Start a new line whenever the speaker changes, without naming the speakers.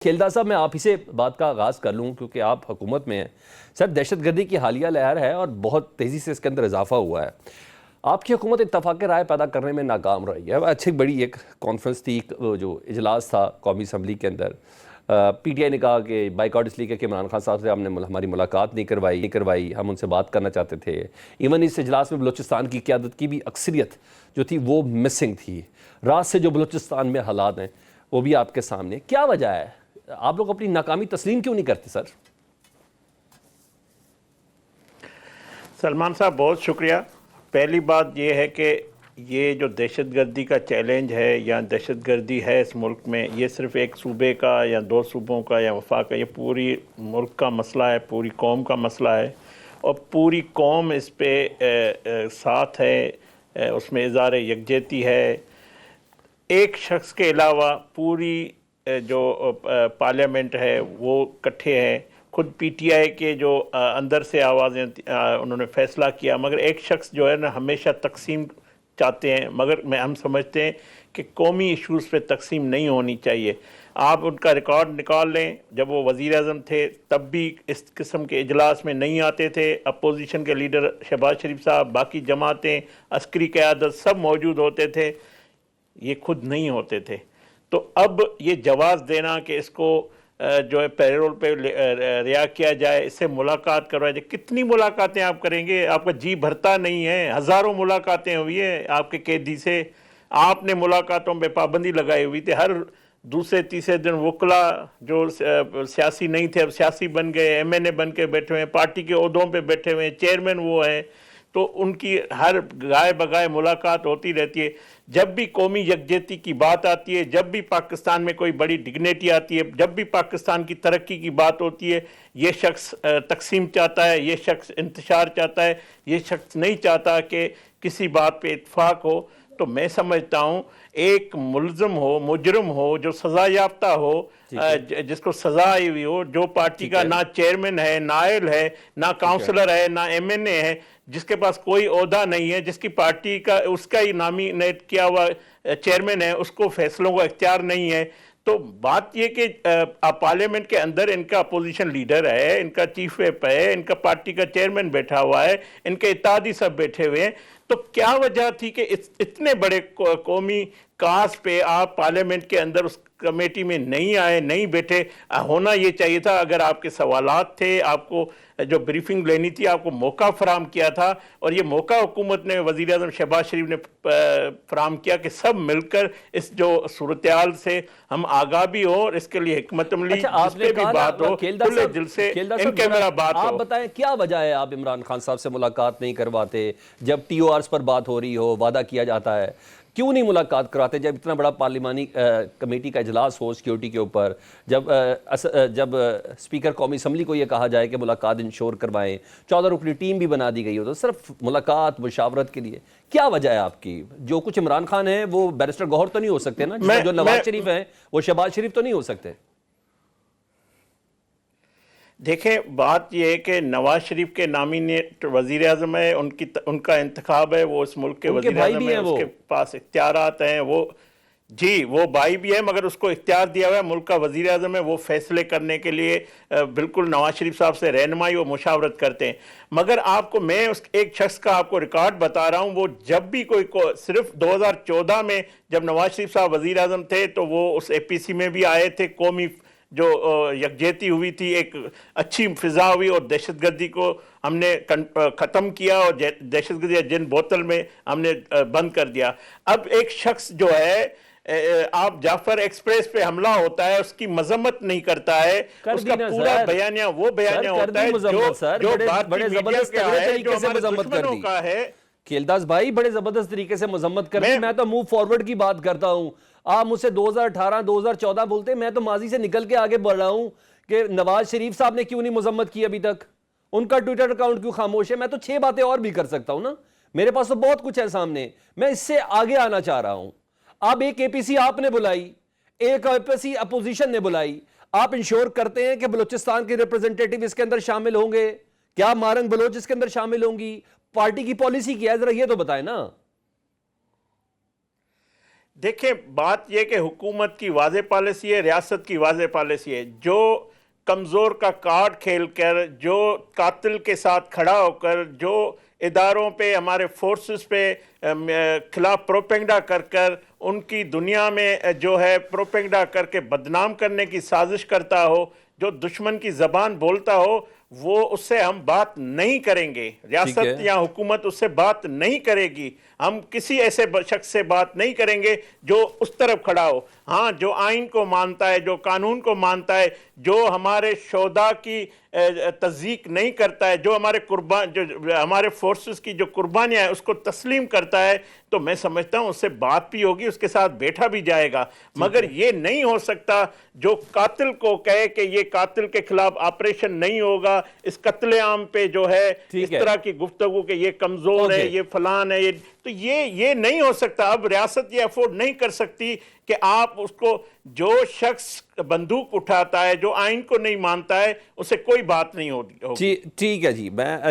کھیلدہ صاحب میں آپ ہی سے بات کا آغاز کر لوں کیونکہ آپ حکومت میں ہیں. سر دہشت گردی کی حالیہ لہر ہے اور بہت تیزی سے اس کے اندر اضافہ ہوا ہے. آپ کی حکومت اتفاق رائے پیدا کرنے میں ناکام رہی ہے. اچھی بڑی ایک کانفرنس تھی, جو اجلاس تھا قومی اسمبلی کے اندر. پی ٹی آئی نے کہا کہ بائیکاٹ اس لیے کہ عمران خان صاحب سے ہم نے ہماری ملاقات نہیں کروائی, ہم ان سے بات کرنا چاہتے تھے. ایون اس اجلاس میں بلوچستان کی قیادت کی بھی اکثریت جو تھی وہ مسنگ تھی. رات سے جو بلوچستان میں حالات ہیں وہ بھی آپ کے سامنے. کیا وجہ ہے؟ آپ لوگ اپنی ناکامی تسلیم کیوں نہیں کرتے سر؟
سلمان صاحب بہت شکریہ. پہلی بات یہ ہے کہ یہ جو دہشت گردی کا چیلنج ہے یا دہشت گردی ہے اس ملک میں, یہ صرف ایک صوبے کا یا دو صوبوں کا یا وفاق کا, یہ پوری ملک کا مسئلہ ہے, پوری قوم کا مسئلہ ہے. اور پوری قوم اس پہ ساتھ ہے, اس میں اظہار یکجہتی ہے. ایک شخص کے علاوہ پوری جو پارلیمنٹ ہے وہ اکٹھے ہیں. خود پی ٹی آئی کے جو اندر سے آوازیں انہوں نے فیصلہ کیا, مگر ایک شخص جو ہے نا ہمیشہ تقسیم چاہتے ہیں, مگر ہم سمجھتے ہیں کہ قومی ایشوز پہ تقسیم نہیں ہونی چاہیے. آپ ان کا ریکارڈ نکال لیں, جب وہ وزیر اعظم تھے تب بھی اس قسم کے اجلاس میں نہیں آتے تھے. اپوزیشن کے لیڈر شہباز شریف صاحب, باقی جماعتیں, عسکری قیادت سب موجود ہوتے تھے, یہ خود نہیں ہوتے تھے. تو اب یہ جواز دینا کہ اس کو جو ہے پیرول پہ رہا کیا جائے, اس سے ملاقات کروایا جائے, کتنی ملاقاتیں آپ کریں گے؟ آپ کا جی بھرتا نہیں ہے. ہزاروں ملاقاتیں ہوئی ہیں آپ کے قیدی سے. آپ نے ملاقاتوں پہ پابندی لگائی ہوئی تھی. ہر دوسرے تیسرے دن وکلا جو سیاسی نہیں تھے اب سیاسی بن گئے, ایم این اے بن کے بیٹھے ہوئے ہیں, پارٹی کے عہدوں پہ بیٹھے ہوئے ہیں, چیئرمین وہ ہیں, تو ان کی ہر گائے بگائے ملاقات ہوتی رہتی ہے. جب بھی قومی یکجہتی کی بات آتی ہے, جب بھی پاکستان میں کوئی بڑی ڈگنیٹی آتی ہے, جب بھی پاکستان کی ترقی کی بات ہوتی ہے, یہ شخص تقسیم چاہتا ہے, یہ شخص انتشار چاہتا ہے, یہ شخص نہیں چاہتا کہ کسی بات پہ اتفاق ہو. تو میں سمجھتا ہوں ایک ملزم ہو, مجرم ہو, جو سزا یافتہ ہو, جس کو سزا آئی ہوئی ہو, جو پارٹی کا نہ چیئرمین ہے, نائل ہے, نہ کاؤنسلر ہے, نہ ایم این اے ہے, جس کے پاس کوئی عہدہ نہیں ہے, جس کی پارٹی کا اس کا ہی نامینیٹ کیا ہوا چیئرمین ہے, اس کو فیصلوں کا اختیار نہیں ہے. تو بات یہ کہ پارلیمنٹ کے اندر ان کا اپوزیشن لیڈر ہے, ان کا چیف ویپ ہے, ان کا پارٹی کا چیئرمین بیٹھا ہوا ہے, ان کے اتحادی سب بیٹھے ہوئے ہیں. تو کیا وجہ تھی کہ اتنے بڑے قومی کاز پہ آپ پارلیمنٹ کے اندر اس کمیٹی میں نہیں آئے, نہیں بیٹھے؟ ہونا یہ چاہیے تھا. اگر آپ کے سوالات تھے, آپ کو جو بریفنگ لینی تھی, آپ کو موقع فراہم کیا تھا, اور یہ موقع حکومت نے, وزیر اعظم شہباز شریف نے فراہم کیا کہ سب مل کر اس جو صورتحال سے ہم آگاہ بھی ہو, اور اس کے لیے حکمت عملی جس پہ بھی بات ہو کھلے دل سے ان کیمرہ بات ہو.
آپ بتائیں کیا وجہ ہے آپ عمران خان صاحب سے ملاقات نہیں کرواتے؟ جب ٹی او آرز پر بات ہو رہی ہو, وعدہ کیا جاتا ہے, کیوں نہیں ملاقات کراتے؟ جب اتنا بڑا پارلیمانی کمیٹی کا اجلاس ہو سیکیورٹی کے اوپر, جب اسپیکر قومی اسمبلی کو یہ کہا جائے کہ ملاقات انشور کروائیں, 14 رکنی ٹیم بھی بنا دی گئی ہو, تو صرف ملاقات مشاورت کے لیے کیا وجہ ہے آپ کی؟ جو کچھ عمران خان ہیں وہ بیرسٹر گوہر تو نہیں ہو سکتے نا, جو نواز شریف ہیں وہ شہباز شریف تو نہیں ہو سکتے.
دیکھیں بات یہ ہے کہ نواز شریف کے نامینیٹ وزیر اعظم ہے, ان کا انتخاب ہے, وہ اس ملک کے وزیر اعظم ہے, اس کے پاس اختیارات ہیں. وہ جی وہ بھائی بھی ہے, مگر اس کو اختیار دیا ہوا ہے, ملک کا وزیر اعظم ہے, وہ فیصلے کرنے کے لیے بالکل نواز شریف صاحب سے رہنمائی و مشاورت کرتے ہیں. مگر آپ کو میں ایک شخص کا آپ کو ریکارڈ بتا رہا ہوں, وہ جب بھی صرف 2014 میں جب نواز شریف صاحب وزیر اعظم تھے تو وہ اس اے پی سی میں بھی آئے تھے, قومی جو یکجہتی ہوئی تھی, ایک اچھی فضا ہوئی, اور دہشت گردی کو ہم نے ختم کیا, اور دہشت گردی جن بوتل میں ہم نے بند کر دیا. اب ایک شخص جو ہے, آپ جعفر ایکسپریس پہ حملہ ہوتا ہے, اس کی مذمت نہیں کرتا ہے, اس کا پورا بیانیہ وہ بیانیہ ہوتا ہے جو بڑے زبردست طریقے سے مذمت کر دی ہے.
کھیلداز بھائی بڑے زبردست طریقے سے مذمت کر دی. میں تو موو فارورڈ کی بات کرتا ہوں. آپ مجھ سے 2018 2014 بولتے ہیں, میں تو ماضی سے نکل کے آگے بڑھ رہا ہوں کہ نواز شریف صاحب نے کیوں نہیں مذمت کی ابھی تک, ان کا ٹویٹر اکاؤنٹ کیوں خاموش ہے. میں تو 6 باتیں اور بھی کر سکتا ہوں نا, میرے پاس تو بہت کچھ ہے سامنے. میں اس سے آگے آنا چاہ رہا ہوں. اب ایک اے پی سی آپ نے بلائی, ایک اے پی سی اپوزیشن نے بلائی, آپ انشور کرتے ہیں کہ بلوچستان کے ریپرزنٹیٹیو اس کے اندر شامل ہوں گے؟ کیا مارنگ بلوچ اس کے اندر شامل ہوں گی؟ پارٹی کی پالیسی کیا ہے, ذرا یہ تو بتائیں نا.
دیکھیں بات یہ کہ حکومت کی واضح پالیسی ہے، ریاست کی واضح پالیسی ہے. جو کمزور کا کارڈ کھیل کر، جو قاتل کے ساتھ کھڑا ہو کر، جو اداروں پہ، ہمارے فورسز پہ خلاف پروپیگنڈا کر کر، ان کی دنیا میں جو ہے پروپیگنڈا کر کے بدنام کرنے کی سازش کرتا ہو، جو دشمن کی زبان بولتا ہو، وہ اس سے ہم بات نہیں کریں گے. ریاست یا حکومت اس سے بات نہیں کرے گی. ہم کسی ایسے شخص سے بات نہیں کریں گے جو اس طرف کھڑا ہو. ہاں، جو آئین کو مانتا ہے، جو قانون کو مانتا ہے، جو ہمارے شہداء کی تصدیق نہیں کرتا ہے، جو ہمارے فورسز کی جو قربانیاں ہیں اس کو تسلیم کرتا ہے، تو میں سمجھتا ہوں اس سے بات بھی ہوگی، اس کے ساتھ بیٹھا بھی جائے گا. مگر یہ نہیں ہو سکتا جو قاتل کو کہے کہ یہ قاتل کے خلاف آپریشن نہیں ہوگا، اس قتل عام پہ جو ہے اس طرح کی گفتگو کہ یہ کمزور ہے، یہ فلان ہے، تو یہ نہیں ہو سکتا. اب ریاست یہ افورڈ نہیں کر سکتی کہ آپ اس کو، جو شخص بندوق اٹھاتا ہے، جو آئین کو نہیں مانتا ہے، اسے کوئی بات نہیں ہوگی.
ٹھیک ہے جی. میں